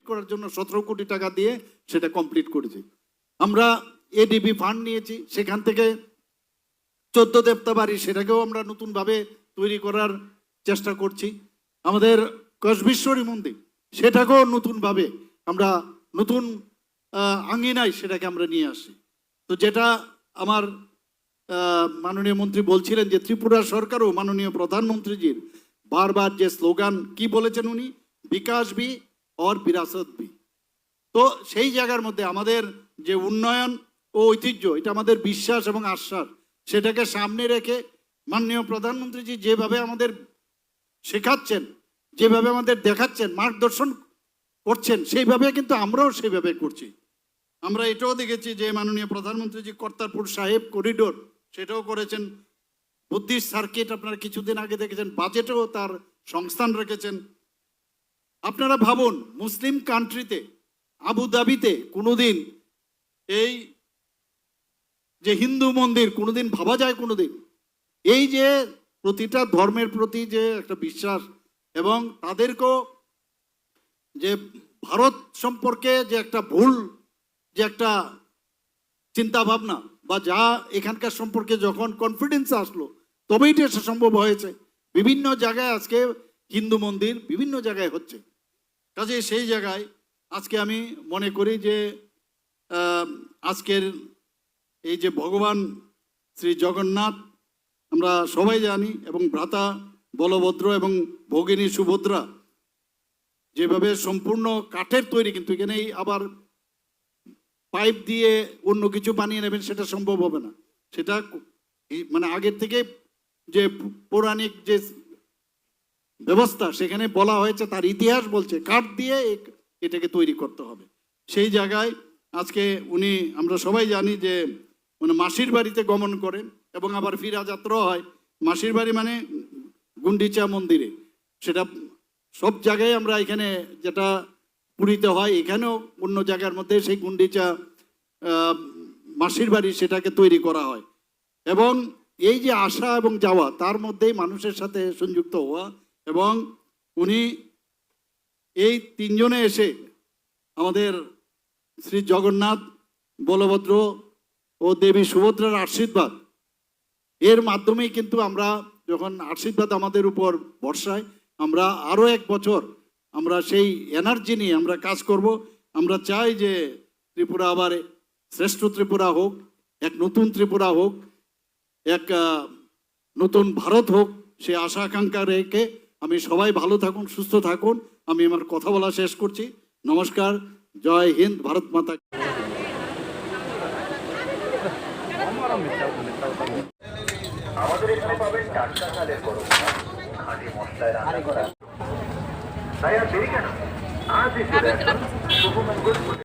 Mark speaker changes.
Speaker 1: করার জন্য 17 কোটি টাকা দিয়ে সেটা কমপ্লিট করেছি। আমরা এডিবি ফান্ড নিয়েছি, সেখান থেকে 14 দেবতা বাড়ি সেটাকেও আমরা নতুনভাবে তৈরি করার চেষ্টা করছি। আমাদের কসবেশ্বরী মন্দির সেটাকেও নতুনভাবে আমরা নতুন আঙ্গিনায় সেটাকে আমরা নিয়ে আসি। তো যেটা আমার মাননীয় মন্ত্রী বলছিলেন যে ত্রিপুরা সরকারও মাননীয় প্রধানমন্ত্রীজির বারবার যে স্লোগান কি বলেছেন উনি, বিকাশ ভি और বিরাসত ভি। তো সেই জায়গার মধ্যে আমাদের যে উন্নয়ন ও ঐতিহ্য, এটা আমাদের বিশ্বাস এবং আশ্বাস, সেটাকে সামনে রেখে মাননীয় প্রধানমন্ত্রীজি যেভাবে আমাদের শেখাচ্ছেন, যেভাবে আমাদের দেখাচ্ছেন, মার্গদর্শন করছেন, সেইভাবে কিন্তু আমরাও সেইভাবে করছি। আমরা এটাও দেখেছি যে মাননীয় প্রধানমন্ত্রীজি কর্তারপুর সাহেব করিডোর সেটাও করেছেন, বুদ্ধিস্ট সার্কিট আপনারা কিছুদিন আগে দেখেছেন, বাজেটেও তার সংস্থান রেখেছেন। আপনারা ভাবুন, মুসলিম কান্ট্রিতে আবুধাবিতে কোনোদিন এই যে হিন্দু মন্দির কোনোদিন ভাবা যায়? কোনোদিন এই যে প্রতিটা ধর্মের প্রতি যে একটা বিশ্বাস এবং তাদেরকেও যে ভারত সম্পর্কে যে একটা ভুল যে একটা চিন্তা ভাবনা বা যা এখানকার সম্পর্কে যখন কনফিডেন্স আসলো তবেই এটা সম্ভব হয়েছে। বিভিন্ন জায়গায় আজকে হিন্দু মন্দির বিভিন্ন জায়গায় হচ্ছে। কাজে সেই জায়গায় আজকে আমি মনে করি যে আজকের এই যে ভগবান শ্রী জগন্নাথ আমরা সবাই জানি, এবং ভ্রাতা বলভদ্র এবং ভগিনী সুভদ্রা যেভাবে সম্পূর্ণ কাঠের তৈরি, কিন্তু এখানে আবার পাইপ দিয়ে অন্য কিছু বানিয়ে নেবেন সেটা সম্ভব হবে না। সেটা মানে আগের থেকে যে পৌরাণিক যে ব্যবস্থা সেখানে বলা হয়েছে, তার ইতিহাস বলছে কাঠ দিয়ে এটাকে তৈরি করতে হবে। সেই জায়গায় আজকে উনি আমরা সবাই জানি যে মানে মাসির বাড়িতে গমন করেন এবং আবার ফিরা যাত্রা হয়। মাসির বাড়ি মানে গুন্ডিচা মন্দিরে, সেটা সব জায়গায় আমরা এখানে যেটা পুরীতে হয় এখানেও অন্য জায়গার মধ্যে সেই গুন্ডিচা মাসির বাড়ি সেটাকে তৈরি করা হয়। এবং এই যে আসা এবং যাওয়া তার মধ্যেই মানুষের সাথে সংযুক্ত হওয়া, এবং উনি এই তিনজনে এসে আমাদের শ্রী জগন্নাথ, বলভদ্র ও দেবী সুভদ্রার আশীর্বাদ, এর মাধ্যমেই কিন্তু আমরা যখন আশীর্বাদ আমাদের উপর বর্ষায় আমরা আরও 1 বছর আমরা সেই এনার্জি নিয়ে আমরা কাজ করব। আমরা চাই যে ত্রিপুরা আবার শ্রেষ্ঠ ত্রিপুরা হোক, এক নতুন ত্রিপুরা হোক, এক নতুন ভারত হোক, সে আশা আকাঙ্ক্ষা রেখে আমি সবাই ভালো থাকুন, সুস্থ থাকুন। আমি আমার কথা বলা শেষ করছি। নমস্কার, জয় হিন্দ, ভারত মাতা।
Speaker 2: আমাদের এখানে পাবেন টাটকা চালের গরম ভাত, খাঁটি মশলায় রান্না করা। তাই আর দেরি কেন, আজই চলে আসুন শুভমঙ্গল।